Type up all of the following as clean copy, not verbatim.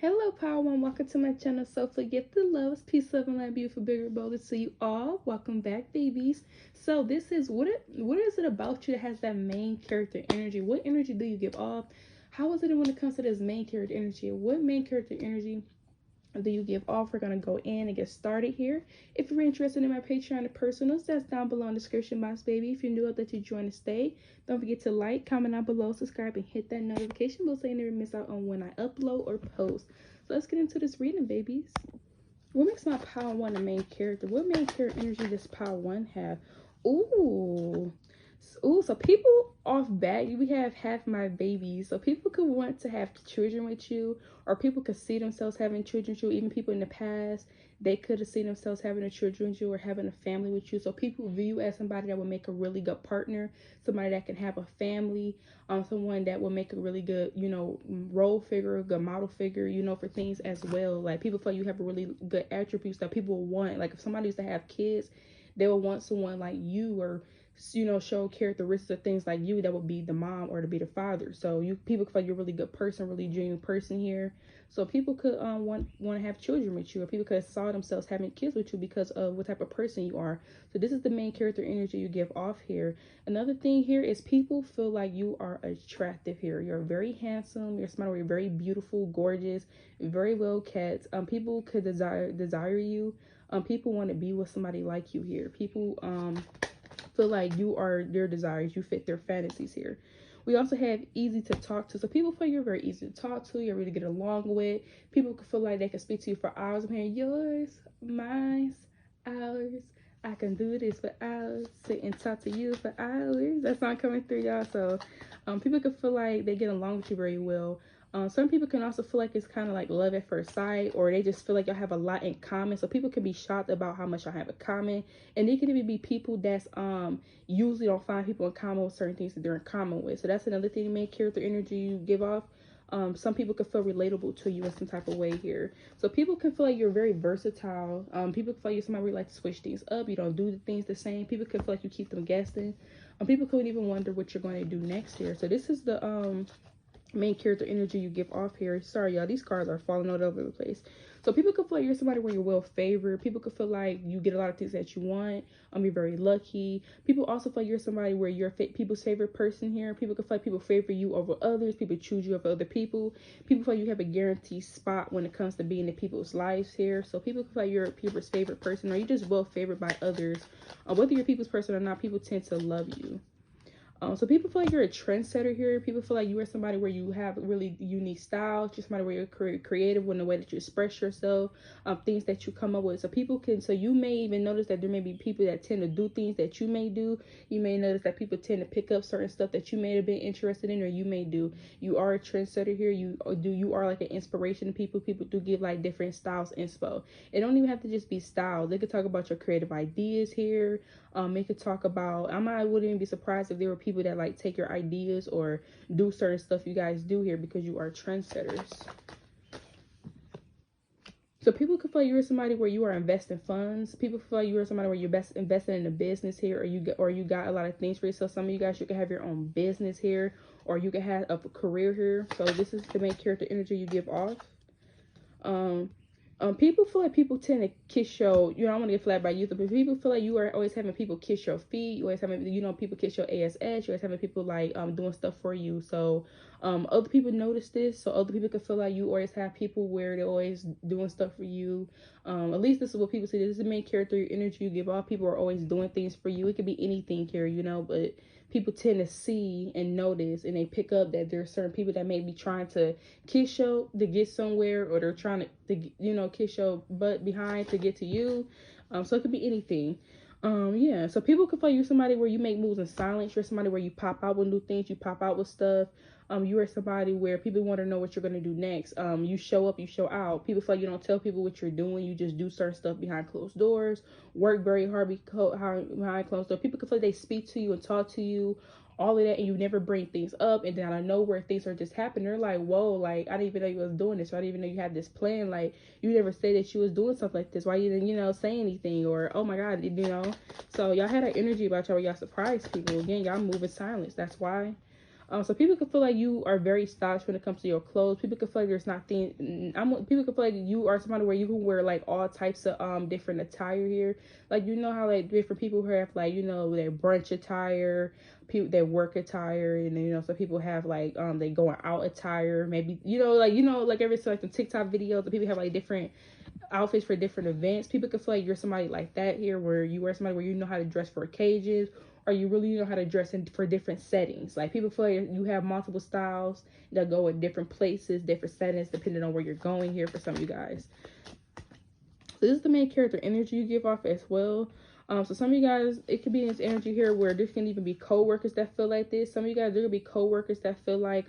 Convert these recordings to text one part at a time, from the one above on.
Hello, Power One. Welcome to my channel, Soulfully Gifted. Loves, peace, love, and light, beautiful, bigger, bolder to you all. Welcome back, babies. So this is what is it about you that has that main character energy? What energy do you give off? How is it when it comes to this main character energy? What main character energy do you give off? We're going to go in and get started here. If you're interested in my Patreon and personals, that's down below in the description box, baby. If you're new, I'll let you join and stay. Don't forget to like, comment down below, subscribe, and hit that notification bell so you never miss out on when I upload or post. So let's get into this reading, babies. What makes my Power One the main character? What main character energy does Power One have? Ooh, so people off bat, we have my babies. So people could want to have children with you, or people could see themselves having children with you. Even people in the past, they could have seen themselves having a children with you or having a family with you. So people view you as somebody that will make a really good partner, somebody that can have a family, someone that will make a really good, role figure, a good model figure, for things as well. Like people feel you have a really good attributes that people will want. Like if somebody used to have kids, they will want someone like you, or show characteristics of things like you that would be the mom or to be the father. So people feel you're a really good person, really genuine person here. So people could want to have children with you, or people could saw themselves having kids with you because of what type of person you are. So this is the main character energy you give off here. Another thing here is people feel like you are attractive here. You're very handsome, you're smart, you're very beautiful, gorgeous, very well kept. People could desire you. People want to be with somebody like you here. People feel like you are their desires, you fit their fantasies here. We also have easy to talk to. So people feel you're very easy to talk to, you're really get along with. People can feel like they can speak to you for hours. I'm hearing yours, mine, ours. I can do this for hours, sit and talk to you for hours. That's not coming through, y'all. So people can feel like they get along with you very well. Some people can also feel like it's kind of like love at first sight, or they just feel like y'all have a lot in common. So people can be shocked about how much y'all have in common. And they can even be people that's usually don't find people in common with certain things that they're in common with. So that's another thing, main character energy you give off. Some people can feel relatable to you in some type of way here. So people can feel like you're very versatile. People feel like you're somebody who like to switch things up. You don't do the things the same. People can feel like you keep them guessing. People could even wonder what you're going to do next here. So this is the main character energy you give off here. Sorry, y'all, these cards are falling all over the place. So people could feel like you're somebody where you're well favored. People could feel like you get a lot of things that you want. You're very lucky. People also feel like you're somebody where you're people's favorite person here. People could feel like people favor you over others. People choose you over other people. People feel like you have a guaranteed spot when it comes to being in people's lives here. So people could feel like you're people's favorite person, or you're just well favored by others. Whether you're people's person or not, people tend to love you. So people feel like you're a trendsetter here. People feel like you are somebody where you have really unique style. Just somebody where you're creative in the way that you express yourself, things that you come up with. So you may even notice that there may be people that tend to do things that you may do. You may notice that people tend to pick up certain stuff that you may have been interested in, or you may do. You are a trendsetter here. You are like an inspiration to people. People do give like different styles inspo. It don't even have to just be styles. They could talk about your creative ideas here. They could talk about, I wouldn't even be surprised if there were people that like take your ideas or do certain stuff you guys do here, because you are trendsetters. So people could feel like you're somebody where you are investing funds. People feel like you are somebody where you're best investing in a business here, or you got a lot of things for yourself. Some of you guys, you can have your own business here, or you can have a career here. So this is the main character energy you give off. People feel like people tend to kiss your, I don't want to get flagged by youth, but people feel like you are always having people kiss your feet. You always having, people kiss your ass. You always having people like doing stuff for you. So other people notice this. So other people can feel like you always have people where they're always doing stuff for you. At least this is what people say. This is the main character energy you give off. People are always doing things for you. It could be anything here, but people tend to see and notice, and they pick up that there are certain people that may be trying to kiss you to get somewhere, or they're trying to kiss your butt behind to get to you. So it could be anything. Yeah, so people could feel you're somebody where you make moves in silence. You're somebody where you pop out with new things, you pop out with stuff. You are somebody where people want to know what you're going to do next. You show up, you show out. People feel like you don't tell people what you're doing. You just do certain stuff behind closed doors, work very hard behind closed doors. People can feel like they speak to you and talk to you, all of that, and you never bring things up. And then out of nowhere, things are just happening. They're like, whoa, like, I didn't even know you was doing this. Or I didn't even know you had this plan. Like, you never said that you was doing something like this. Why you didn't, say anything? Or, oh my God, So y'all had an energy about y'all where y'all surprise people. Again, y'all move in silence. That's why. So people can feel like you are very stylish when it comes to your clothes. People can feel like there's not things. People can feel like you are somebody where you can wear like all types of different attire here. Like, you know how like different people who have like, you know, their brunch attire, people their work attire, and then, you know, some people have like they going out attire. Maybe, you know, like every so like the TikTok videos, the people have like different outfits for different events. People can feel like you're somebody like that here, where you wear somebody where you know how to dress for occasions, or you really know how to dress for different settings. Like, people feel like you have multiple styles that go in different places, different settings, depending on where you're going here for some of you guys. So this is the main character energy you give off as well. So some of you guys, it could be this energy here where there can even be co-workers that feel like this. Some of you guys, there could be co-workers that feel like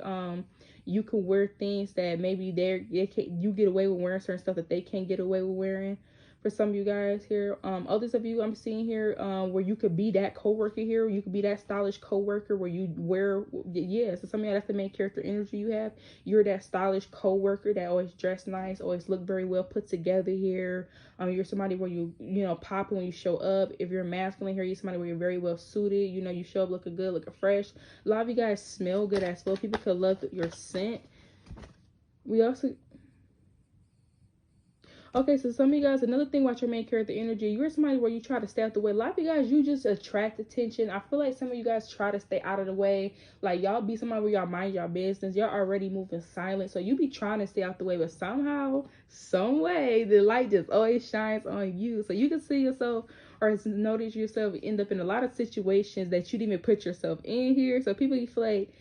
you can wear things that maybe you get away with wearing certain stuff that they can't get away with wearing. For some of you guys here, others of you I'm seeing here, where you could be that co-worker here, you could be that stylish co-worker where you wear, yeah, so some of you, that's the main character energy you have. You're that stylish co-worker that always dress nice, always look very well put together here. You're somebody where you know, pop when you show up. If you're masculine here, you're somebody where you're very well suited, you know, you show up looking good, looking fresh. A lot of you guys smell good as well. People could love your scent. We also, okay, so some of you guys, another thing about your main character energy, you're somebody where you try to stay out the way. A lot of you guys, you just attract attention. I feel like some of you guys try to stay out of the way. Like, y'all be somebody where y'all mind your business. Y'all already moving silent. So you be trying to stay out the way, but somehow, some way, the light just always shines on you. So you can see yourself or notice yourself end up in a lot of situations that you didn't even put yourself in here. So people feel like,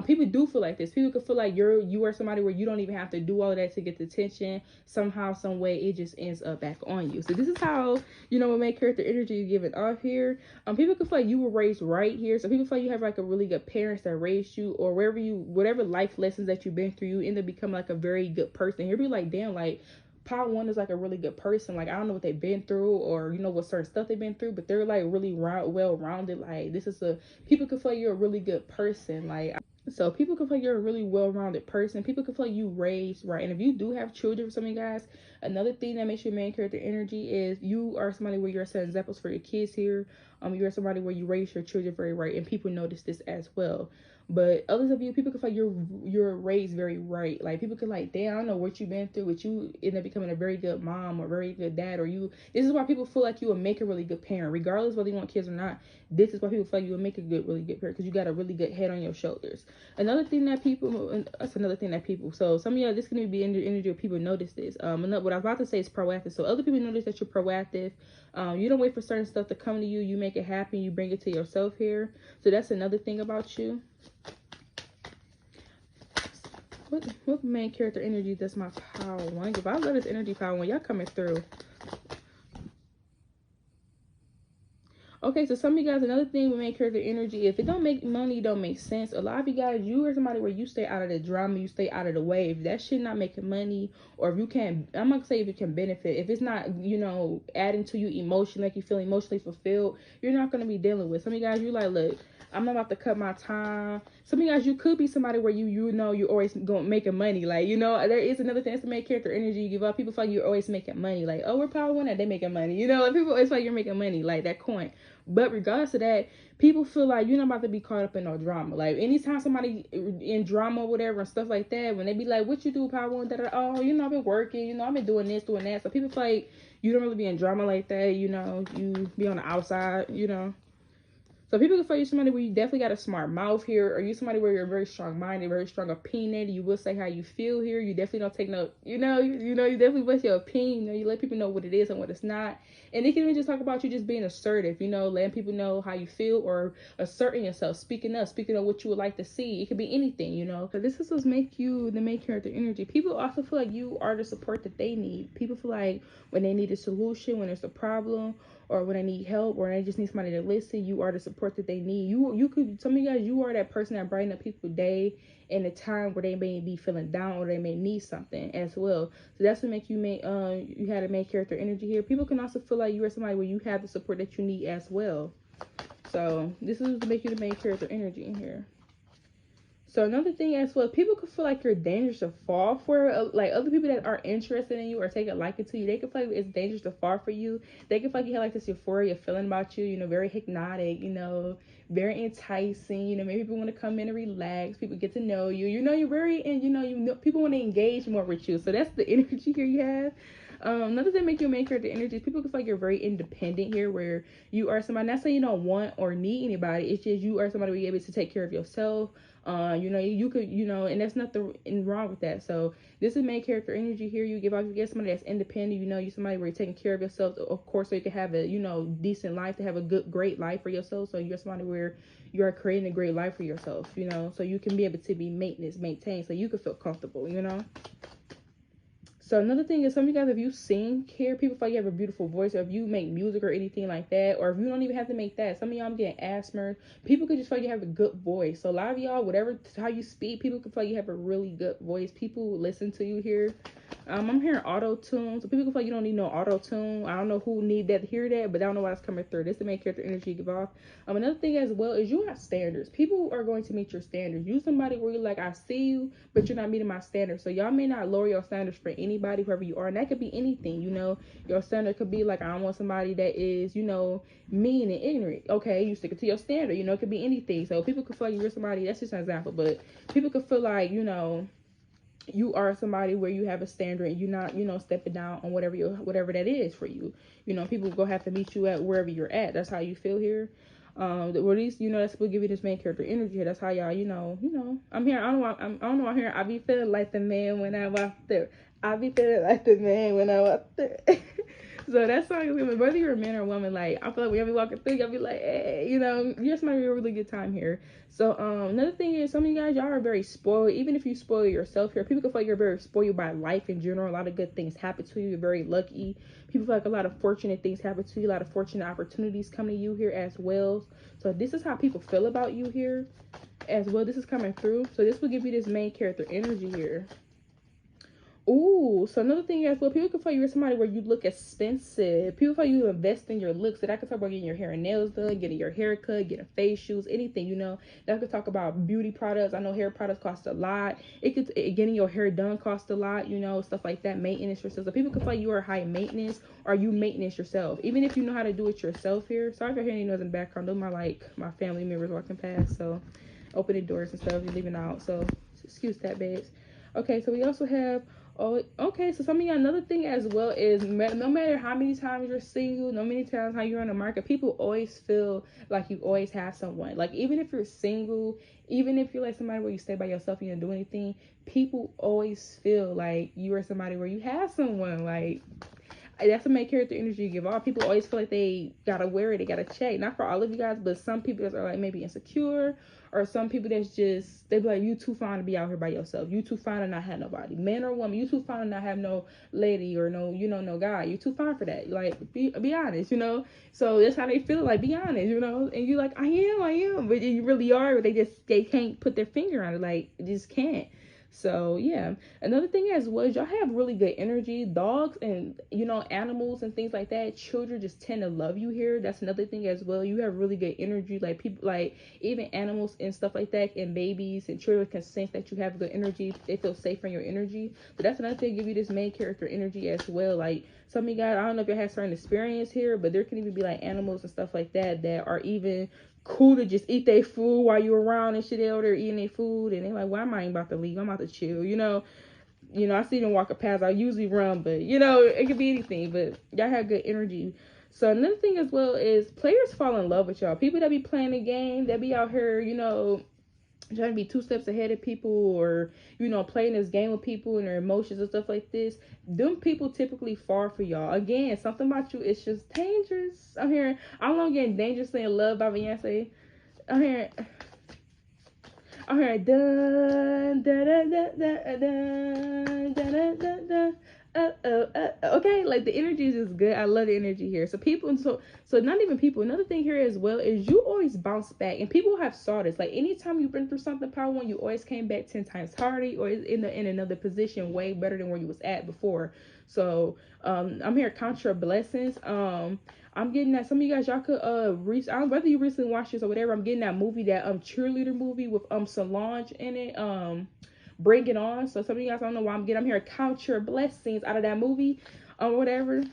people do feel like this. People can feel like you are somebody where you don't even have to do all of that to get the attention. Somehow, some way, it just ends up back on you. So this is how, you know, what main character energy you give it off here. People can feel like you were raised right here. So people feel like you have like a really good parents that raised you, or whatever life lessons that you've been through, you end up becoming like a very good person. You'll be like, damn, like, part one is like a really good person. Like, I don't know what they've been through, or, you know, what certain stuff they've been through, but they're like really well-rounded. Like, people can feel like you're a really good person. Like, so people can feel like you're a really well-rounded person. People can feel like you raised right. And if you do have children, for some of you guys, another thing that makes your main character energy is you are somebody where you're setting examples for your kids here. You're somebody where you raise your children very right, and people notice this as well. But others of you, people can feel like you're raised very right. Like, people can like, damn, I don't know what you've been through, but you end up becoming a very good mom or very good dad, or this is why people feel like you will make a really good parent, regardless whether you want kids or not. This is why people feel like you will make a really good parent, because you got a really good head on your shoulders. Another thing that people, so some of y'all, this can be energy where people notice this. What I was about to say is proactive. So other people notice that you're proactive. You don't wait for certain stuff to come to you. You make it happen. You bring it to yourself here. So that's another thing about you. What main character energy does my power one give? I love this energy power when y'all coming through. Okay, so some of you guys, another thing with main character energy, if it don't make money, it don't make sense. A lot of you guys, you are somebody where you stay out of the drama, you stay out of the way. If that shit not making money, or if you can't, I'm not gonna say if it can benefit, if it's not, you know, adding to you emotionally, like you feel emotionally fulfilled, you're not gonna be dealing with. Some of you guys, you like, look, I'm not about to cut my time. Some of you guys, you could be somebody where you know you're always going making money. Like, you know, there is another thing. It's the main character energy you give up. People feel like you're always making money. Like, oh, we're power one, that they making money. You know, like, people always feel like you're making money, like that coin. But regardless of that, people feel like you're not about to be caught up in no drama. Like, anytime somebody in drama or whatever and stuff like that, when they be like, what you do, power one, oh, you know, I've been working, you know, I've been doing this, doing that. So people feel like you don't really be in drama like that, you know, you be on the outside, you know. So people can feel you somebody where you definitely got a smart mouth here, or you somebody where you're very strong-minded, very strong opinionated. You will say how you feel here. You definitely don't take no, you definitely voice your opinion. You know, you let people know what it is and what it's not. And they can even just talk about you just being assertive, you know, letting people know how you feel, or asserting yourself, speaking up what you would like to see. It could be anything, you know. So this is what make you the main character energy. People also feel like you are the support that they need. People feel like when they need a solution, when there's a problem, or when they need help, or they just need somebody to listen, you are the support that they need. Some of you guys, you are that person that brighten up people's day in a time where they may be feeling down, or they may need something as well. So that's what make you you had a main character energy here. People can also feel like you are somebody where you have the support that you need as well. So this is to make you the main character energy in here. So another thing as well, people could feel like you're dangerous to fall for. Like other people that are interested in you or take a liking to you, they could feel like it's dangerous to fall for you. They could feel like you have like this euphoria feeling about you, you know, very hypnotic, you know, very enticing. You know, maybe people want to come in and relax. People get to know you. You know, you're very, and you know, people want to engage more with you. So that's the energy here you have. Another thing make you a main character energy, people can feel like you're very independent here, where you are somebody, not saying you don't want or need anybody, it's just you are somebody where you're able to take care of yourself. You know, you could, you know, and that's nothing wrong with that. So this is main character energy here. You get somebody that's independent, you know, you're somebody where you're taking care of yourself, of course, so you can have a, you know, decent life, to have a great life for yourself. So you're somebody where you are creating a great life for yourself, you know, so you can be able to be maintained, so you can feel comfortable, you know. So another thing is, some of you guys, if you sing here, people feel like you have a beautiful voice, or if you make music or anything like that, or if you don't even have to make that. Some of y'all, I'm getting asthma. People could just feel like you have a good voice. So a lot of y'all, whatever, how you speak, people could feel like you have a really good voice. People listen to you here. I'm hearing auto-tune. So people can feel like you don't need no auto-tune. I don't know who need that to hear that, but I don't know why it's coming through. This is the main character energy you give off. Another thing as well is you have standards. People are going to meet your standards. You somebody where you're like, I see you, but you're not meeting my standards. So y'all may not lower your standards for anybody, whoever you are. And that could be anything, you know. Your standard could be like, I don't want somebody that is, you know, mean and ignorant. Okay, you stick it to your standard. You know, it could be anything. So people could feel like you're somebody, that's just an example, but people could feel like, you know, you are somebody where you have a standard and you're not, you know, stepping down on whatever that is for you. You know, people go have to meet you at wherever you're at. That's how you feel here. Or at least, you know, that's what give you this main character energy here. That's how y'all, you know, I'm here. I don't know. I'm here. I be feeling like the man when I walk there. I be feeling like the man when I walk there. So that song is, whether you're a man or a woman, like, I feel like whenever you walking through, y'all be like, hey, you know, you're just might be a really good time here. So another thing is, some of you guys, y'all are very spoiled. Even if you spoil yourself here, people can feel like you're very spoiled by life in general. A lot of good things happen to you. You're very lucky. People feel like a lot of fortunate things happen to you. A lot of fortunate opportunities come to you here as well. So this is how people feel about you here as well. This is coming through. So this will give you this main character energy here. Ooh, so another thing as well, people can feel you're somebody where you look expensive. People feel you invest in your looks. So that could talk about getting your hair and nails done, getting your hair cut, getting face shoes, anything, you know. That could talk about beauty products. I know hair products cost a lot. Getting your hair done costs a lot, you know, stuff like that. Maintenance yourself. So people can feel you are high maintenance, or you maintenance yourself. Even if you know how to do it yourself here. Sorry if you're hearing any noise in the background. Those are my family members walking past. So opening doors and stuff, you're leaving out. So excuse that, babes. Okay, so we also have, oh, okay, so some of y'all, another thing as well is, no matter how many times you're single, no many times how you're on the market, people always feel like you always have someone. Like, even if you're single, even if you're like somebody where you stay by yourself and you don't do anything, people always feel like you are somebody where you have someone. Like, that's the main character energy you give off. People always feel like they gotta wear it, they gotta check. Not for all of you guys, but some people that are like maybe insecure, or some people that's just, they be like, you too fine to be out here by yourself. You too fine to not have nobody, man or woman. You too fine to not have no lady or no, you know, no guy. You too fine for that. Like, be honest, you know. So that's how they feel. Like, be honest, you know. And you're like, I am, but you really are. But they can't put their finger on it. Like, just can't. So yeah, another thing as well is y'all have really good energy. Dogs and, you know, animals and things like that, children just tend to love you here. That's another thing as well. You have really good energy. Like, people, like even animals and stuff like that, and babies and children can sense that you have good energy. They feel safe in your energy. So that's another thing, give you this main character energy as well. Like, some of you guys, I don't know if you have certain experience here, but there can even be like animals and stuff like that are even cool to just eat their food while you're around and shit. They're eating their food and they're like, well, I ain't about to leave, I'm about to chill, you know. I see them walking past, I usually run, but you know, it could be anything. But y'all have good energy. So another thing as well is, players fall in love with y'all. People that be playing the game, that be out here, you know, trying to be 2 steps ahead of people, or, you know, playing this game with people and their emotions and stuff like this, them people typically fall for y'all. Again, something about you, it's just dangerous. I'm getting dangerously in love by Beyonce. I'm hearing dun da da da da da da da da da. Okay, like the energy is just good. I love the energy here. So people, so not even people. Another thing here as well is you always bounce back, and people have saw this. Like anytime you've been through something, power one, you always came back 10 times harder, or in another position way better than where you was at before. So I'm here to count your blessings. I'm getting that some of you guys y'all could whether you recently watched this or whatever. I'm getting that movie, that cheerleader movie with Solange in it. Bring It On. So some of you guys don't know why I'm here to count your blessings out of that movie or whatever.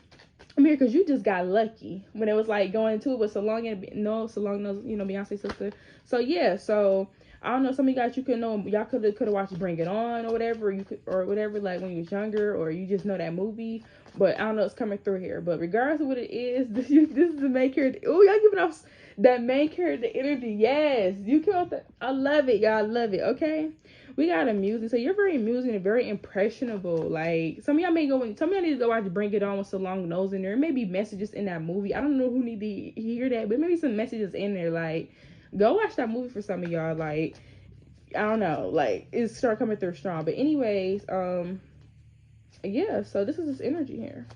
I'm here because you just got lucky when it was like going into it with Solange and Solange knows, Beyonce's sister. So yeah, so I don't know, some of you guys, you could know, y'all could have watched Bring It On or whatever, or whatever, like when you was younger, or you just know that movie. But I don't know, it's coming through here. But regardless of what it is, this is the main character. Oh, y'all giving off that main character energy. Yes, you came out that. I love it, y'all. Love it. Okay. We got amusing. So you're very amusing and very impressionable. Like some of y'all need to go watch Bring It On with Solange Nose in there. It may be messages in that movie. I don't know who need to hear that, but maybe some messages in there. Like go watch that movie for some of y'all. Like I don't know. Like it's start coming through strong. But anyways, yeah. So this is this energy here.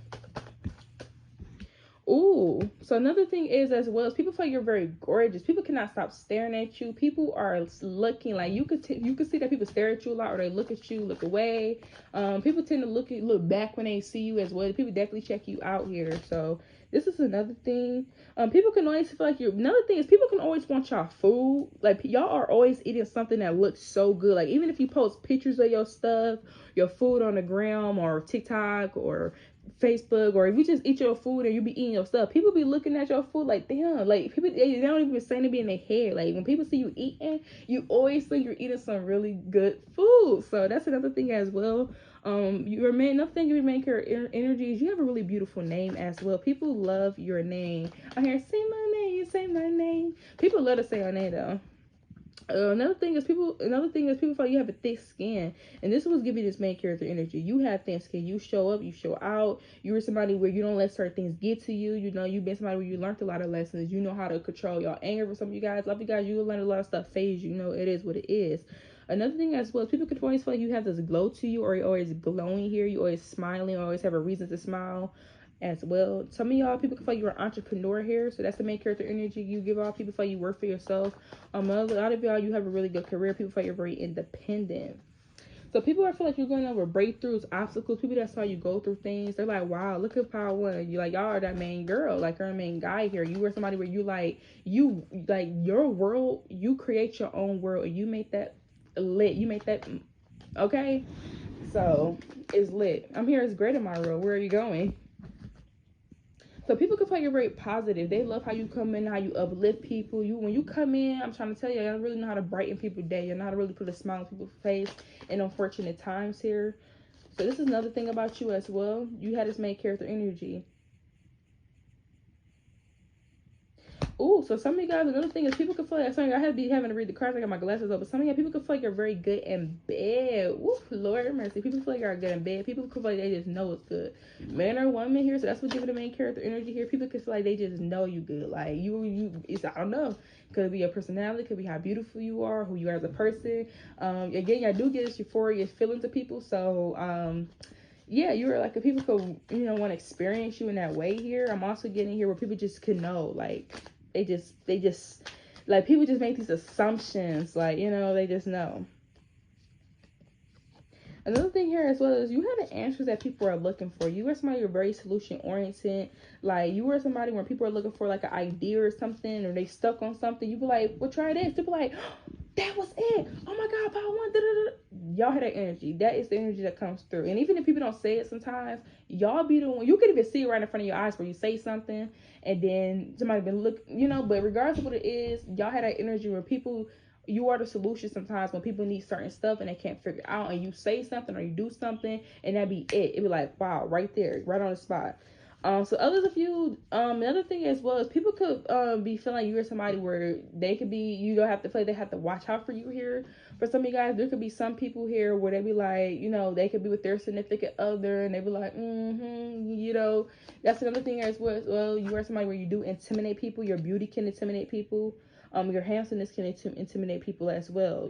Ooh, so another thing is as well as people feel like you're very gorgeous. People cannot stop staring at you. People are looking like you could see that people stare at you a lot, or they look at you, look away. People tend to look back when they see you as well. People definitely check you out here. So this is another thing. People can always feel like you're. Another thing is people can always want y'all food. Like y'all are always eating something that looks so good. Like even if you post pictures of your stuff, your food on the gram or TikTok or Facebook, or if you just eat your food and you be eating your stuff, people be looking at your food like, damn, like people, they don't even say to be in their head. Like when people see you eating, you always think you're eating some really good food. So that's another thing as well. Another thing your main character energy is you have a really beautiful name as well. People love your name. I hear say my name, say my name. People love to say your name though. Another thing is people feel like you have a thick skin, and this was giving this main character energy. You have thin skin. You show up, you show out. You were somebody where you don't let certain things get to you. You know, you've been somebody where you learned a lot of lessons. You know how to control your anger. For some of you guys, a lot of you guys, you learn a lot of stuff phase. You know, it is what it is. Another thing as well, people could always feel like you have this glow to you, or you're always glowing here. You always smiling, or always have a reason to smile as well. Some of y'all, people can feel like you're an entrepreneur here, so that's the main character energy you give off. People feel like you work for yourself. A lot of y'all, you have a really good career. People feel like you're very independent. So people feel like you're going over breakthroughs, obstacles. People that saw you go through things, they're like, wow, look at power one. You like, y'all are that main girl, like you're a main guy here. You are somebody where you like your world, you create your own world, and you make that lit. You make that okay. So it's lit. I'm here. It's great in my world. Where are you going? So people can feel like you're very positive. They love how you come in, how you uplift people. When you come in, I'm trying to tell you, you really know how to brighten people's day. You know how to really put a smile on people's face in unfortunate times here. So this is another thing about you as well. You had this main character energy. Ooh, so some of you guys, another thing is people can feel like, sorry, I had to be having to read the cards. I got my glasses up, but some of you people can feel like you're very good in bed. Ooh, Lord mercy. People feel like you're good in bed. People can feel like they just know it's good. Man or woman here, so that's what giving the main character energy here. People can feel like they just know you good. Like it's, I don't know. Could be your personality, could be how beautiful you are, who you are as a person. Again, I do get this euphoria feeling to people, so yeah, you're like, if people could, want to experience you in that way here. I'm also getting here where people just can know, like, they just like, people just make these assumptions, like, they just know. Another thing here as well is you have the answers that people are looking for. You are somebody who's very solution oriented. Like, you are somebody when people are looking for like an idea or something, or they stuck on something, you be like, well, try this. They be like, oh, that was it. Oh my God, power one. Da, da, da. Y'all have that energy. That is the energy that comes through. And even if people don't say it sometimes, y'all be the one. You can even see it right in front of your eyes where you say something and then somebody been look, but regardless of what it is, y'all have that energy where people, you are the solution sometimes when people need certain stuff and they can't figure out, and you say something or you do something and that be it. It be like, wow, right there, right on the spot. So others of you, another thing as well is people could be feeling like you're somebody where they could be, you don't have to play, they have to watch out for you here. For some of you guys, there could be some people here where they be like, they could be with their significant other and they be like, that's another thing as well. You are somebody where you do intimidate people. Your beauty can intimidate people. Your handsomeness can intimidate people as well,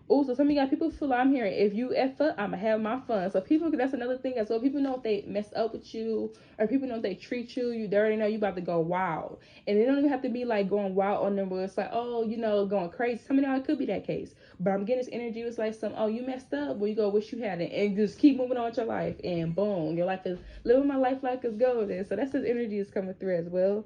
Oh, so some of you got people feel like I'm here. If you F up, I'm going to have my fun. So people, that's another thing as well. People know if they mess up with you, or people know if they treat you, they already know you about to go wild. And they don't even have to be like going wild on them where it's like, oh, you know, going crazy. Some of y'all, it could be that case. But I'm getting this energy. It's like oh, you messed up. Well, you go wish you hadn't. And just keep moving on with your life. And boom, your life is, living my life like it's golden. So that's his energy is coming through as well.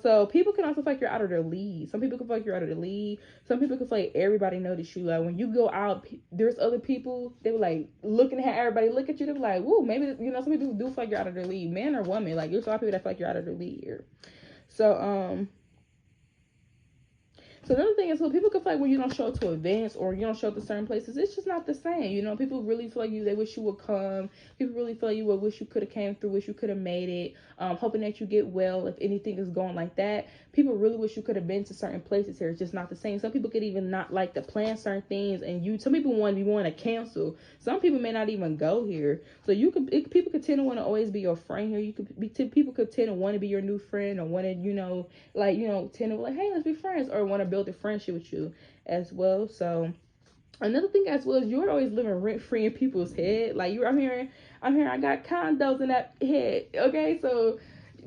So people can also feel like you're out of their league. Some people can feel like you're out of the league. Some people can feel like everybody notice you. Like when you go out, there's other people, they were like looking at everybody look at you. They were like, whoa, maybe, you know, some people do feel like you're out of their league, man or woman. Like there's a lot of people that feel like you're out of their league here. So another thing is, so people can feel like when you don't show up to events or you don't show up to certain places, it's just not the same. You know, people really feel like they wish you would come. People really feel like you would wish you could have came through, wish you could have made it. Hoping that you get well if anything is going like that. People really wish you could have been to certain places here. It's just not the same. Some people could even not like to plan certain things, and some people want to cancel. Some people may not even go here. So people could tend to want to always be your friend here. People could tend to want to be your new friend, or want to, tend to like, hey, let's be friends, or want to build a friendship with you as well. So another thing as well is you're always living rent free in people's head. Like I'm here, I got condos in that head. Okay, so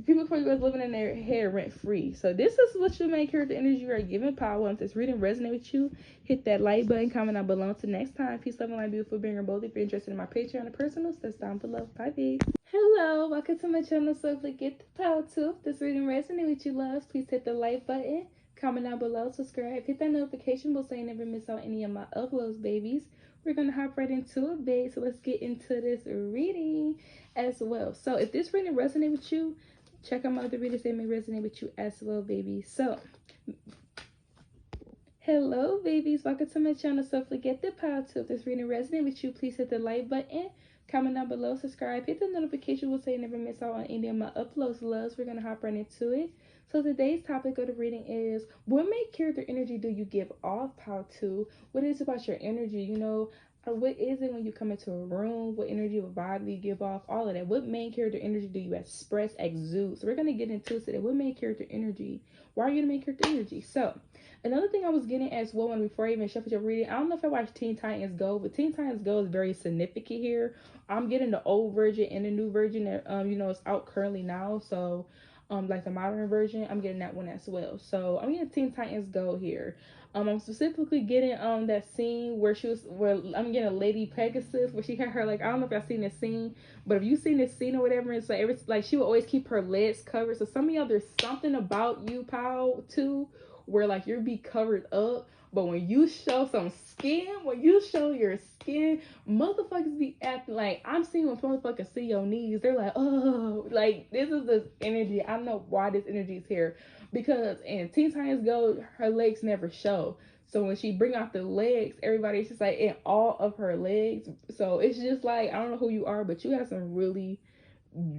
people feel you was living in their head rent free. So this is what your main character energy you are giving power. If this reading resonate with you, hit that like button, comment down below. Until next time, peace, love, and light, beautiful, being both. If you're interested in my Patreon and personals, that's down below. Bye, babe. Hello, welcome to my channel, Soulfully Gifted Power too. If this reading resonate with you, loves, please hit the like button. Comment down below, subscribe, hit that notification bell so you never miss out any of my uploads, babies. We're going to hop right into it, babe. So let's get into this reading as well. So if this reading resonate with you, check out my other readings. They may resonate with you as well, baby. So, hello, babies. Welcome to my channel, Soulfully Gifted Power. If this reading resonate with you, please hit the like button. Comment down below, subscribe, hit the notification bell so you never miss out on any of my uploads, loves. We're going to hop right into it. So today's topic of the reading is, what main character energy do you give off power to? What is it about your energy? You know, what is it when you come into a room? What energy, what vibe do you give off? All of that. What main character energy do you express, exude? So we're going to get into today. What main character energy? Why are you the main character energy? So another thing I was getting as well before I even shuffled your reading, I don't know if I watched Teen Titans Go, but Teen Titans Go is very significant here. I'm getting the old version and the new version that it's out currently now. So like the modern version, I'm getting that one as well. So I'm getting Teen Titans Go here. I'm specifically getting that scene where I'm getting a Lady Pegasus, where she had her, like, I don't know if y'all seen this scene, but if you seen this scene or whatever, it's like she would always keep her legs covered. So some of y'all, there's something about you, Pal, too, where like you'll be covered up. But when you show some skin, when you show your skin, motherfuckers be acting like, I'm seeing when motherfuckers see your knees, they're like, oh, like, this is this energy. I don't know why this energy is here. Because in Teen Titans Go, her legs never show. So when she bring out the legs, everybody's just like in awe of her legs. So it's just like, I don't know who you are, but you have some really,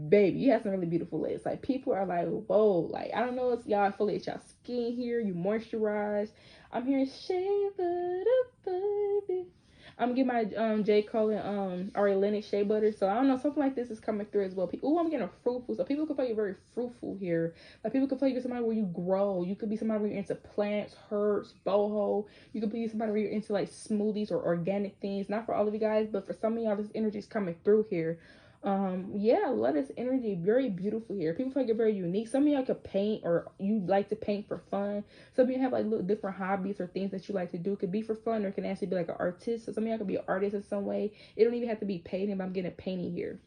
baby, you have some really beautiful legs. Like, people are like, whoa, like, I don't know if y'all affiliate y'all skin here, you moisturize. I'm hearing shea butter, baby. I'm getting my J. Cole and Ari Lennox shea butter. So I don't know, something like this is coming through as well. Oh, I'm getting a fruitful. So people can feel you're very fruitful here. Like, people can feel you're somebody where you grow. You could be somebody where you're into plants, herbs, boho. You could be somebody where you're into like smoothies or organic things. Not for all of you guys, but for some of y'all, this energy is coming through here. Yeah, lettuce energy, very beautiful here. People feel like you're very unique. Some of y'all could paint, or you like to paint for fun. Some of you have like little different hobbies or things that you like to do. It could be for fun, or it can actually be like an artist. So some of y'all could be an artist in some way. It don't even have to be painting, but I'm getting a painting here.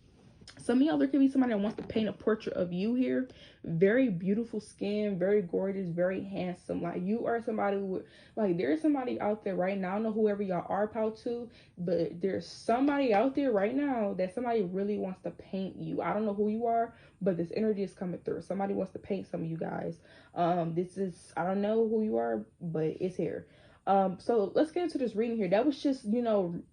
Some of y'all, there could be somebody that wants to paint a portrait of you here. Very beautiful skin, very gorgeous, very handsome. Like, you are somebody who, like, there's somebody out there right now. I don't know whoever y'all are pal to, but there's somebody out there right now that somebody really wants to paint you. I don't know who you are, but this energy is coming through. Somebody wants to paint some of you guys. This is, I don't know who you are, but it's here. So let's get into this reading here. That was just,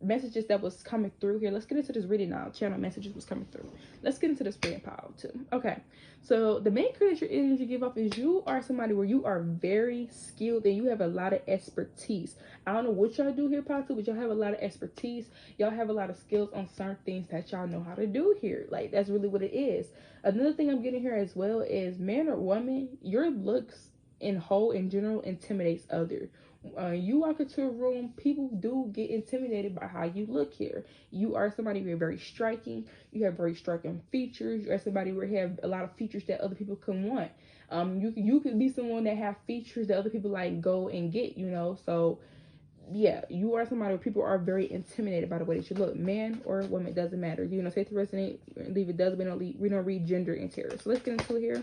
messages that was coming through here. Let's get into this reading now. Channel messages was coming through. Let's get into this reading pile too. Okay. So the main character energy give off is you are somebody where you are very skilled and you have a lot of expertise. I don't know what y'all do here, pile two, but y'all have a lot of expertise. Y'all have a lot of skills on certain things that y'all know how to do here. Like, that's really what it is. Another thing I'm getting here as well is, man or woman, your looks in whole in general intimidates others. You walk into a room, people do get intimidated by how you look here. You are somebody who are very striking. You have very striking features. You are somebody who have a lot of features that other people can want. You could be someone that have features that other people like go and get, you know. So yeah, you are somebody where people are very intimidated by the way that you look. Man or woman, doesn't matter. You know, say to resonate, leave it does. We don't read gender in tarot. So let's get into it here.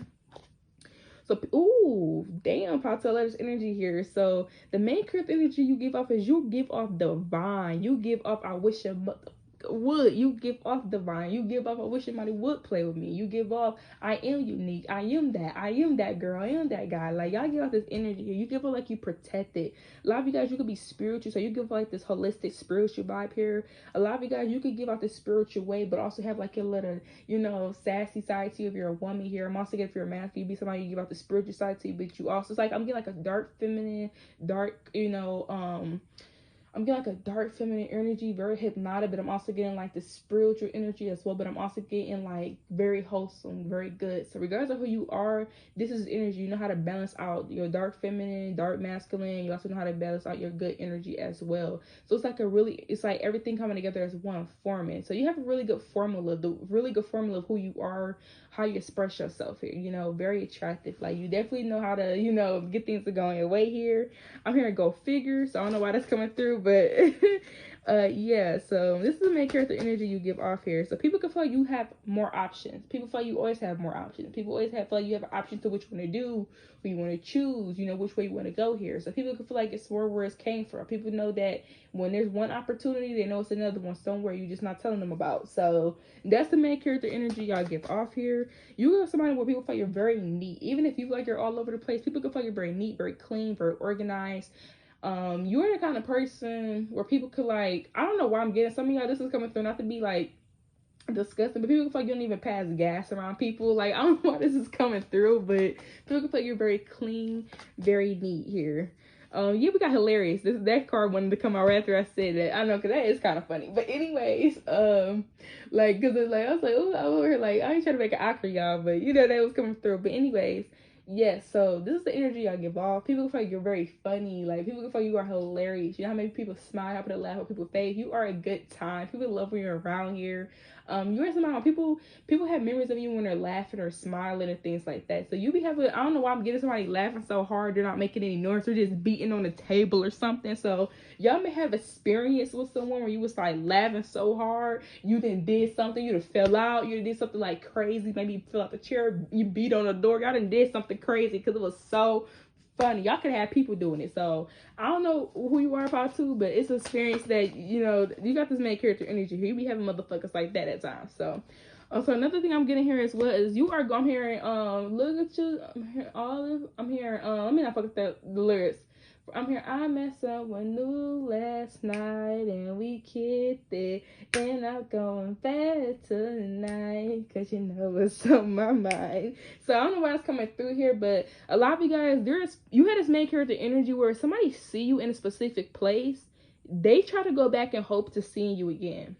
So, ooh, damn, Patel, there's energy here. So, the main character energy you give off is you give off divine. You give off, I wish your mother would. You give off divine. You give off, I wish somebody would play with me. You give off, I am unique. I am that girl. I am that guy. Like, y'all give off this energy here. You give off like you protected. A lot of you guys, you could be spiritual. So, you give off like this holistic spiritual vibe here. A lot of you guys, you could give off this spiritual way, but also have like a little, you know, sassy side to you if you're a woman here. I'm also getting, if you're a man, you be somebody you give off the spiritual side to you, but you also, it's like, I'm getting like a dark feminine, dark, you know, I'm getting like a dark feminine energy, very hypnotic, but I'm also getting like the spiritual energy as well, but I'm also getting like very wholesome, very good. So regardless of who you are, this is energy. You know how to balance out your dark feminine, dark masculine. You also know how to balance out your good energy as well. So it's like it's like everything coming together as one forming. So you have a really good formula, of who you are, how you express yourself here, you know, very attractive. Like you definitely know how to, you know, get things to go your way here. I'm here to go figure, so I don't know why that's coming through, but yeah, so this is the main character energy you give off here. So people can feel like you have more options. People feel like you always have more options. People always feel like you have an option to which one to do, who you want to choose, you know, which way you want to go here. So people can feel like it's where it came from. People know that when there's one opportunity, they know it's another one somewhere you're just not telling them about. So that's the main character energy y'all give off here. You are somebody where people feel like you're very neat. Even if you feel like you're all over the place, people can feel like you're very neat, very clean, very organized. You're the kind of person where people could like, I don't know why I'm getting some of y'all, this is coming through, not to be like disgusting, but people feel like you don't even pass gas around people. Like, I don't know why this is coming through, but people feel like you're very clean, very neat here. Yeah, we got hilarious. That card wanted to come out right after I said that. I know, because that is kind of funny. But anyways, like, because it's like, I was like, oh, I'm over here, like, I ain't trying to make an eye for y'all, but, you know, that was coming through. But anyways, yes, so this is the energy I give off. People feel like you're very funny. Like, people feel like you are hilarious. You know how many people smile, how people laugh on people's face. You are a good time. People love when you're around here. You're somehow, people have memories of you when they're laughing or smiling and things like that. So you be having, I don't know why I'm getting somebody laughing so hard they're not making any noise. They're just beating on the table or something. So y'all may have experience with someone where you was like laughing so hard you did something, you fell out, you did something like crazy, maybe you fell out the chair, you beat on the door, y'all did something crazy because it was so funny. Y'all could have people doing it. So I don't know who you are about to, but it's an experience that, you know, you got this main character energy here. You be having motherfuckers like that at times. So so another thing I'm getting here as well is you are, I'm hearing look at you, I'm hearing Olive, I'm hearing let me not fuck up the lyrics. I'm here, I met someone new last night and we kicked it, and I'm going back tonight because you know what's on my mind. So I don't know why it's coming through here, but a lot of you guys, you had this main character energy where somebody see you in a specific place, they try to go back and hope to seeing you again.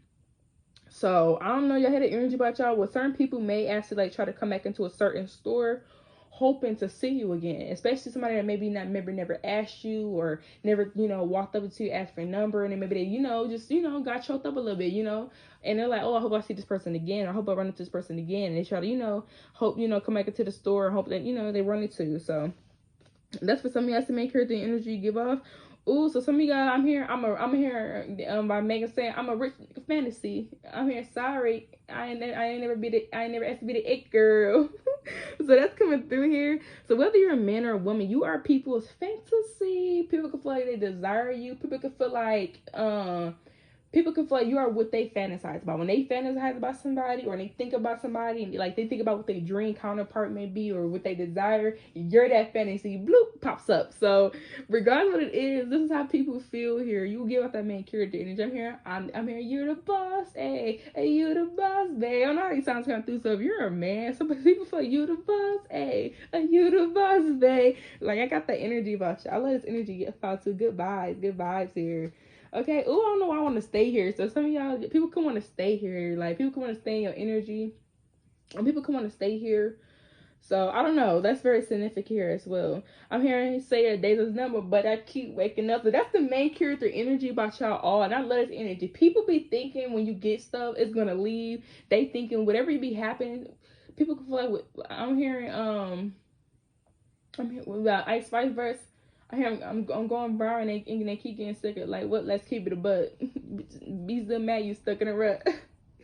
So I don't know, y'all had an energy about y'all where certain people may actually like try to come back into a certain store hoping to see you again, especially somebody that maybe never asked you or never, you know, walked up to you, asked for a number, and then maybe they, you know, just, you know, got choked up a little bit, you know, and they're like, oh, I hope I see this person again, or I hope I run into this person again, and they try to, you know, hope, you know, come back into the store and hope that, you know, they run into you. So that's for some of you guys to make her the energy you give off. Ooh, so some of you guys, I'm here by Megan saying I'm a rich fantasy. I'm here, sorry, I ain't never asked to be the it girl. So that's coming through here. So whether you're a man or a woman, you are people's fantasy. People can feel like they desire you. People can feel like you are what they fantasize about. When they fantasize about somebody or they think about somebody and like they think about what their dream counterpart may be or what they desire, you're that fantasy. Bloop, pops up. So regardless of what it is, this is how people feel here. You give out that main character energy. I'm here, you're the boss, hey, you the boss, babe. I don't know how these sounds come through. So if you're a man, some people feel like you the boss, hey, you the boss, babe. Like I got that energy about you. I let this energy get felt to. Good vibes here. Okay, oh, I don't know why I want to stay here. So some of y'all, people can want to stay here. Like, people can want to stay in your energy. And people can want to stay here. So I don't know. That's very significant here as well. I'm hearing you say your days is number, but I keep waking up. So that's the main character energy about y'all all. And I love this energy. People be thinking when you get stuff, it's gonna leave. They thinking whatever you be happening. People can feel like I'm hearing about Ice Spice verse. I hear I'm going viral and they keep getting sicker. Like what? Let's keep it a butt. Be still mad you stuck in a rut.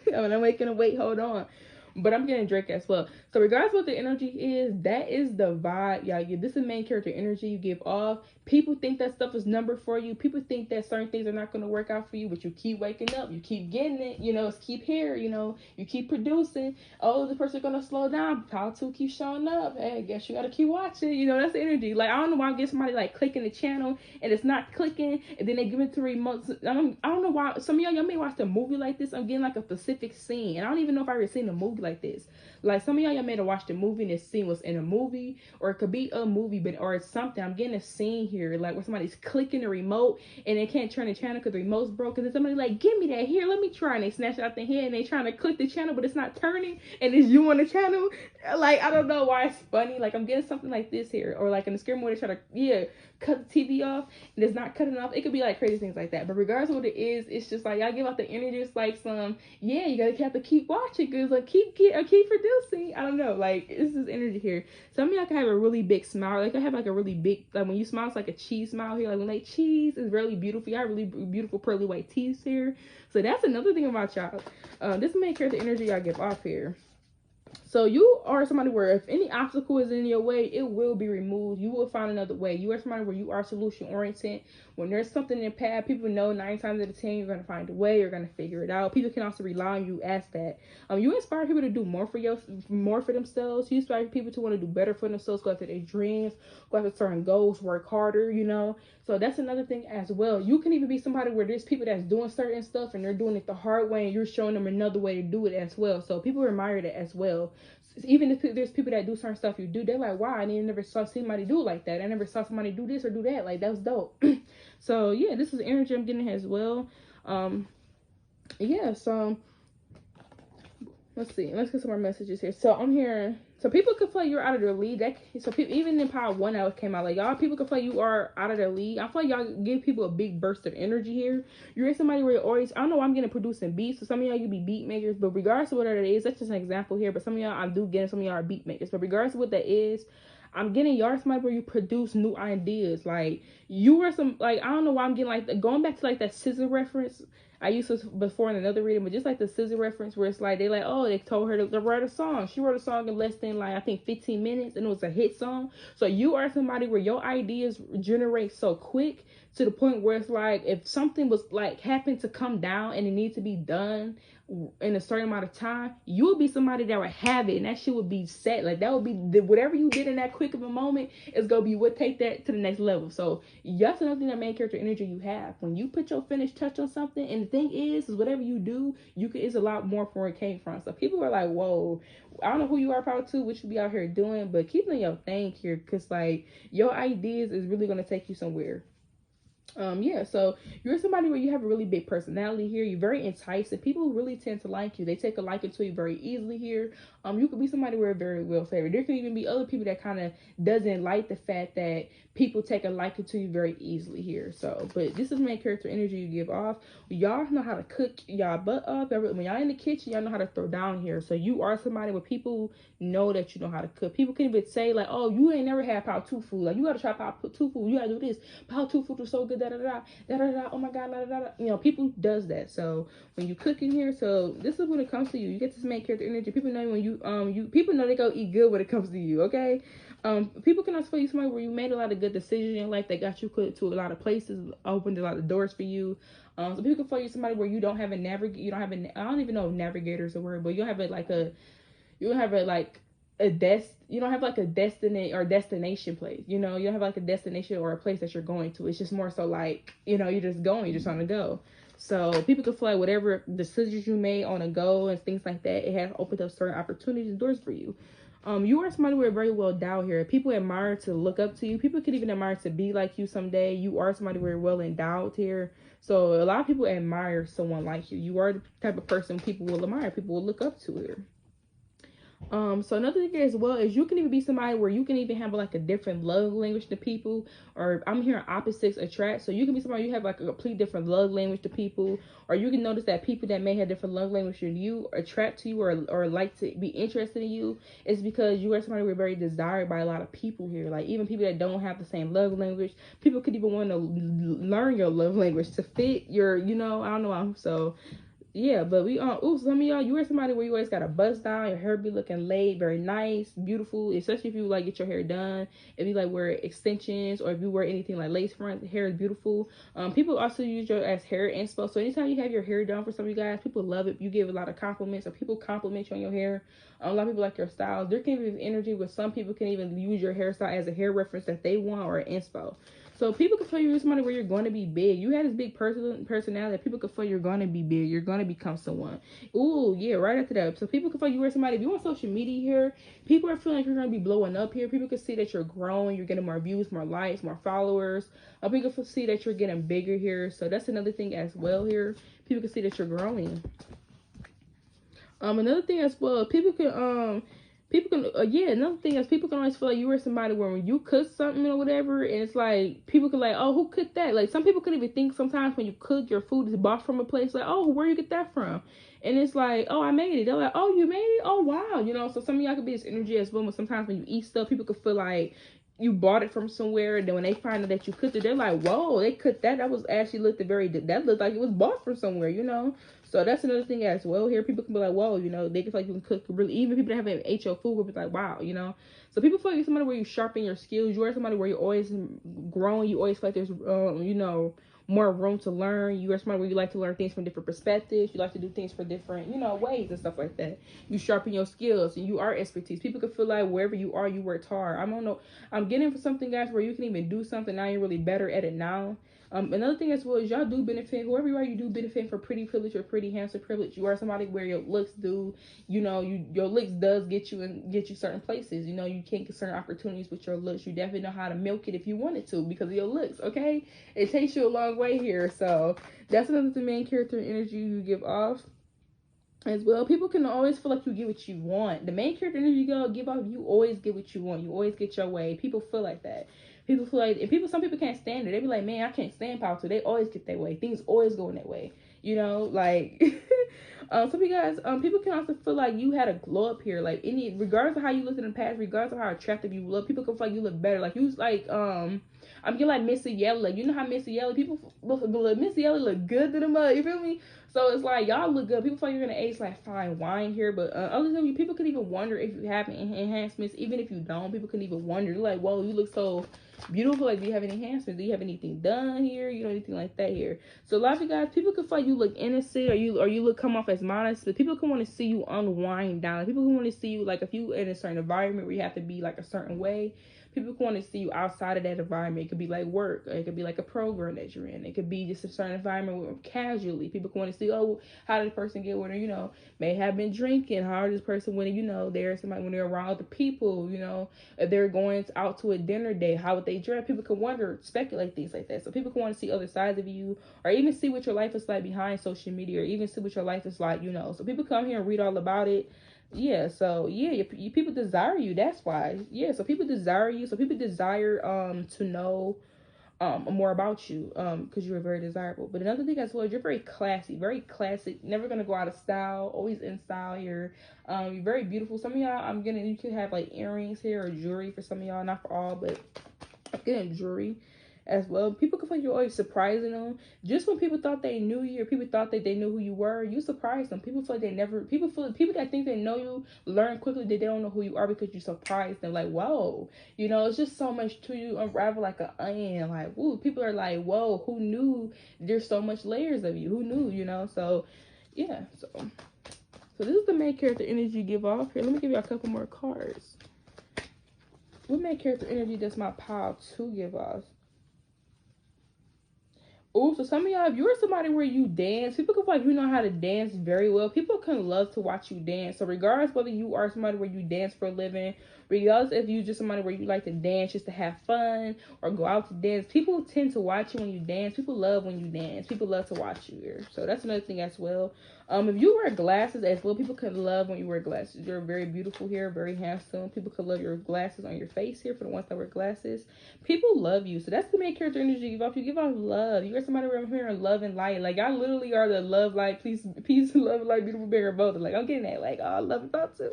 When I'm waking up, wait, hold on. But I'm getting Drake as well. So regardless of what the energy is, that is the vibe y'all give. This is main character energy you give off. People think that stuff is numbered for you. People think that certain things are not going to work out for you, but you keep waking up. You keep getting it. You know, it's keep here. You know, you keep producing. Oh, the person's going to slow down. Power 2 keeps showing up. Hey, I guess you got to keep watching. You know, that's the energy. Like, I don't know why I get somebody, like, clicking the channel, and it's not clicking, and then they give it to remote. I don't know why. Some of y'all may watch a movie like this. I'm getting, like, a specific scene, and I don't even know if I've ever seen a movie like this. Like, some of y'all may have watched a movie, and this scene was in a movie, or it could be a movie, but or it's something. I'm getting a scene here, like, where somebody's clicking the remote, and they can't turn the channel because the remote's broken. And then somebody like, give me that here, let me try, and they snatch it out the head, and they trying to click the channel, but it's not turning, and it's you on the channel. Like, I don't know why it's funny. Like, I'm getting something like this here, or like in the scary movie, they try to, cut the TV off, and it's not cutting off. It could be like crazy things like that. But regardless of what it is, it's just like, y'all give out the energy. It's like some, you gotta have to keep watching, because like keep producing. I don't know, like, this is energy here. Some of y'all can have a really big smile. Like, I have like a really big, like when you smile, it's like a cheese smile here. Like when like cheese is really beautiful. You have really beautiful pearly white teeth here. So that's another thing about y'all. This may care the energy y'all give off here. So you are somebody where if any obstacle is in your way, it will be removed. You will find another way. You are somebody where you are solution oriented. When there's something in the path, people know 9 times out of 10 you're going to find a way. You're going to figure it out. People can also rely on you as that. You inspire people to do more for themselves. You inspire people to want to do better for themselves, go after their dreams, go after certain goals, work harder, you know. So that's another thing as well. You can even be somebody where there's people that's doing certain stuff and they're doing it the hard way, and you're showing them another way to do it as well. So people admire that as well. Even if there's people that do certain stuff you do, they're like, wow, I never saw somebody do it like that. I never saw somebody do this or do that. Like, that was dope. So yeah, this is energy I'm getting as well. So let's see. Let's get some more messages here. So I'm hearing, so people could play you're out of their league. So people, even in Power 1 that came out, like, y'all, people could play you are out of their league. I feel like y'all give people a big burst of energy here. You're somebody where you're always, I don't know why I'm getting producing beats. So some of y'all, you be beat makers, but regardless of what it is, that's just an example here. But some of y'all, I do get, some of y'all are beat makers. But regardless of what that is, I'm getting y'all somebody where you produce new ideas. Like, you are some, like, I don't know why I'm getting, like, going back to, like, that scissor reference. I used to before in another reading, but just like the scissor reference where it's like, they like, oh, they told her to write a song. She wrote a song in less than, like, I think 15 minutes, and it was a hit song. So you are somebody where your ideas generate so quick to the point where it's like, if something was, like, happened to come down and it needs to be done in a certain amount of time, you would be somebody that would have it, and that shit would be set. Like, that would be whatever you did in that quick of a moment is gonna be what take that to the next level. So that's another thing, that main character energy you have. When you put your finished touch on something, and the thing is whatever you do, it's a lot more from where it came from. So people are like, whoa, I don't know who you are, Power 2, what you be out here doing, but keep doing your thing here, because like your ideas is really gonna take you somewhere. So you're somebody where you have a really big personality here. You're very enticing. People really tend to like you. They take a liking to you very easily here. You could be somebody where very well favored. There could even be other people that kind of doesn't like the fact that people take a liking to you very easily here. So, but this is main character energy you give off. Y'all know how to cook y'all butt up. When y'all in the kitchen, y'all know how to throw down here. So you are somebody where people know that you know how to cook. People can even say like, oh, you ain't never had Power 2 food. Like, you gotta try Power 2 food. You gotta do this. Power 2 food is so good. Da da da da da da. Oh my god, da da da. You know, people does that. So when you cook in here, so this is when it comes to you. You get this main character energy. People know when you people know they go eat good when it comes to you. Okay. People can also feel you somebody where you made a lot of good decisions in life that got you to a lot of places, opened a lot of doors for you. So people can feel you somebody where you don't have a I don't even know if navigator is a word, but you don't have like a destination place. You know, you don't have like a destination or a place that you're going to. It's just more so like, you know, you're just going, you're just on the go. So people can feel like whatever decisions you made on a go and things like that, it has opened up certain opportunities and doors for you. You are somebody who are very well endowed here. People admire to look up to you. People could even admire to be like you someday. You are somebody who are well endowed here. So a lot of people admire someone like you. You are the type of person people will admire, people will look up to here. So another thing as well is you can even be somebody where you can even have like a different love language to people, or I'm hearing opposites attract. So you can be somebody you have like a complete different love language to people, or you can notice that people that may have different love language than you attract to you, or like to be interested in you. It's because you are somebody who are very desired by a lot of people here. Like even people that don't have the same love language, people could even want to learn your love language to fit your, you know, I don't know. So yeah, but we some of y'all, you are somebody where you always got a buzz down, your hair be looking laid, very nice, beautiful, especially if you like get your hair done, if you like wear extensions, or if you wear anything like lace front, hair is beautiful. People also use your as hair inspo. So anytime you have your hair done, for some of you guys, people love it. You give a lot of compliments, or people compliment you on your hair. A lot of people like your style. There can be energy where some people can even use your hairstyle as a hair reference that they want, or an inspo. So people can feel you're somebody where you're going to be big. You had this big personality. People can feel you're going to be big. You're going to become someone. Ooh, yeah, right after that. So people can feel you were somebody. If you on social media here, people are feeling like you're going to be blowing up here. People can see that you're growing. You're getting more views, more likes, more followers. People can see that you're getting bigger here. So that's another thing as well here. People can see that you're growing. Another thing as well, people can another thing is people can always feel like you were somebody where when you cook something or whatever, and it's like people can like, oh, who cooked that? Like some people could even think sometimes when you cook, your food is bought from a place, like, oh, where you get that from? And it's like, oh, I made it. They're like, oh, you made it? Oh, wow. You know, so some of y'all could be this energy as well. But sometimes when you eat stuff, people could feel like you bought it from somewhere, and then when they find out that you cooked it, they're like, whoa, they cooked that. That was actually that looked like it was bought from somewhere, you know. So that's another thing as well here. People can be like, whoa, you know, they can feel like you can cook really, even people that haven't ate your food will be like, wow, you know. So people feel like you're somebody where you sharpen your skills. You are somebody where you're always growing. You always feel like there's, you know, more room to learn. You are somebody where you like to learn things from different perspectives. You like to do things for different, you know, ways and stuff like that. You sharpen your skills, and you are expertise. People can feel like wherever you are, you worked hard. I don't know. I'm getting for something, guys, where you can even do something now. You're really better at it now. Another thing as well is y'all do benefit, whoever you are, you do benefit from pretty privilege or pretty handsome privilege. You are somebody where your looks do, you know, your looks does get you certain places. You know, you can't get certain opportunities with your looks. You definitely know how to milk it if you wanted to because of your looks, okay? It takes you a long way here. So that's another the main character energy you give off. As well, people can always feel like you get what you want. The main character energy you give off, you always get what you want. You always get your way. People feel like that. People feel like, and some people can't stand it. They be like, man, I can't stand power. They always get their way. Things always go in that way. You know, like some of you guys, people can also feel like you had a glow up here. Like regardless of how you looked in the past, regardless of how attractive you look, people can feel like you look better. Like you was like, I'm getting like Missy Yellow. You know how Missy Yellow, people Missy Yellow look good to the mud. You feel me? So it's like y'all look good. People feel like you're gonna age like fine wine here, but other than you, people could even wonder if you have enhancements. Even if you don't, people can even wonder. They're like, whoa, you look so beautiful. Like, do you have any enhancements? Do you have anything done here? You know, anything like that here? So a lot of you guys, people can feel like you look innocent, or you look come off as modest, but people can want to see you unwind down. People can want to see you like if you in a certain environment where you have to be like a certain way. People want to see you outside of that environment. It could be like work. Or it could be like a program that you're in. It could be just a certain environment where casually people want to see, oh, how did this person get with her? You know, may have been drinking. How did this person when, you know, there's somebody when they're around other people, you know, if they're going out to a dinner date, how would they dress? People can wonder, speculate things like that. So people can want to see other sides of you, or even see what your life is like behind social media, or even see what your life is like, you know. So people come here and read all about it. Yeah, so yeah, people desire you. That's why. Yeah, so people desire you. So people desire to know more about you because you're very desirable. But another thing as well is you're very classy, very classic. Never gonna go out of style. Always in style here. You're very beautiful. Some of y'all, you can have like earrings here or jewelry for some of y'all, not for all, but I'm getting jewelry as well. People can feel like you're always surprising them. Just when people thought they knew you, or people thought that they knew who you were, you surprise them. People feel like people that think they know you learn quickly that they don't know who you are because you surprise them. Like, whoa, you know, it's just so much to you. Unravel like an onion. Like, woo, people are like, whoa, who knew there's so much layers of you? Who knew, you know? So yeah, so this is the main character energy you give off. Here, let me give you a couple more cards. What main character energy does my pile 2 give off? Oh, so some of y'all, if you're somebody where you dance, people can feel like you know how to dance very well. People can love to watch you dance. So regardless whether you are somebody where you dance for a living, regardless if you just somebody where you like to dance just to have fun or go out to dance, people tend to watch you when you dance. People love when you dance. People love to watch you here. So that's another thing as well. If you wear glasses as well, people can love when you wear glasses. You're very beautiful here, very handsome. People could love your glasses on your face here for the ones that wear glasses. People love you. So that's the main character energy you give off. You give off love. You are somebody around here in love and light. Like, y'all literally are the love, light, peace, love, light, beautiful, bigger, both. Like, I'm getting that. Like, oh, I love about too.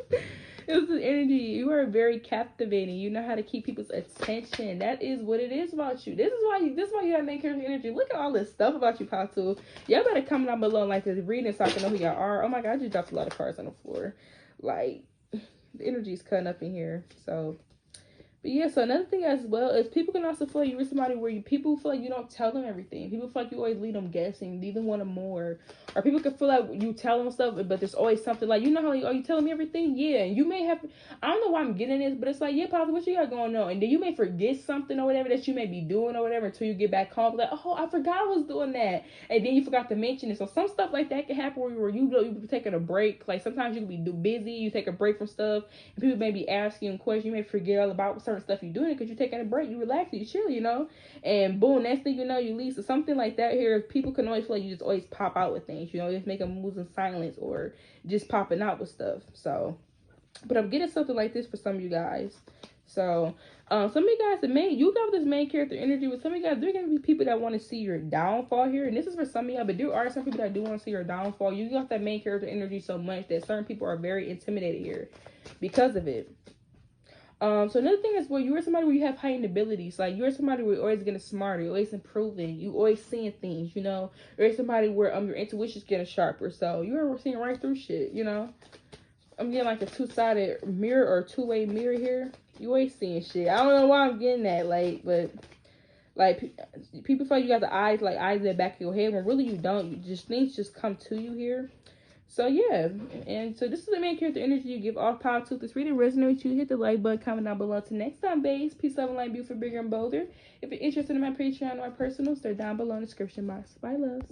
It's the energy. You are very captivating. You know how to keep people's attention. That is what it is about you. This is why you have main character energy. Look at all this stuff about you, Patu. Y'all better comment down below and like this reading so I can know who y'all are. Oh my god, I just dropped a lot of cards on the floor. Like, the energy is cutting up in here. So, but yeah, so another thing as well is people can also feel like you're somebody where people feel like you don't tell them everything. People feel like you always leave them guessing, leave them wanting more. Or people can feel like you tell them stuff, but there's always something like, you know how, are you telling me everything? Yeah, and you may have, I don't know why I'm getting this, but it's like, yeah, Papa, what you got going on? And then you may forget something or whatever that you may be doing or whatever until you get back home. Like, oh, I forgot I was doing that. And then you forgot to mention it. So some stuff like that can happen where you be taking a break. Like sometimes you can be busy, you take a break from stuff, and people may be asking you questions. You may forget all about certain stuff you're doing because you're taking a break, you relax, you chill, you know, and boom, next thing you know, you leave. So something like that here, people can always feel like you just always pop out with things, you know, just making moves in silence or just popping out with stuff. So, but I'm getting something like this for some of you guys. So, some of you guys, you got this main character energy with some of you guys. There are going to be people that want to see your downfall here. And this is for some of y'all, but there are some people that do want to see your downfall. You got that main character energy so much that certain people are very intimidated here because of it. So another thing is where you're somebody where you have heightened abilities. Like you're somebody where you're always getting smarter, you're always improving, you always seeing things, you know. You're somebody where your intuition's getting sharper. So you're seeing right through shit, you know. I'm getting like a two-sided mirror or two-way mirror here. You always seeing shit. I don't know why I'm getting that, like, but like people feel like you got the eyes in the back of your head when really you don't. You just things just come to you here. So yeah, and so this is the main character energy you give off. Power to this reading resonate with you, hit the like button, comment down below. Till next time, babes. Peace, love, and light, beautiful, bigger and bolder. If you're interested in my Patreon or my personals, they're down below in the description box. Bye, loves.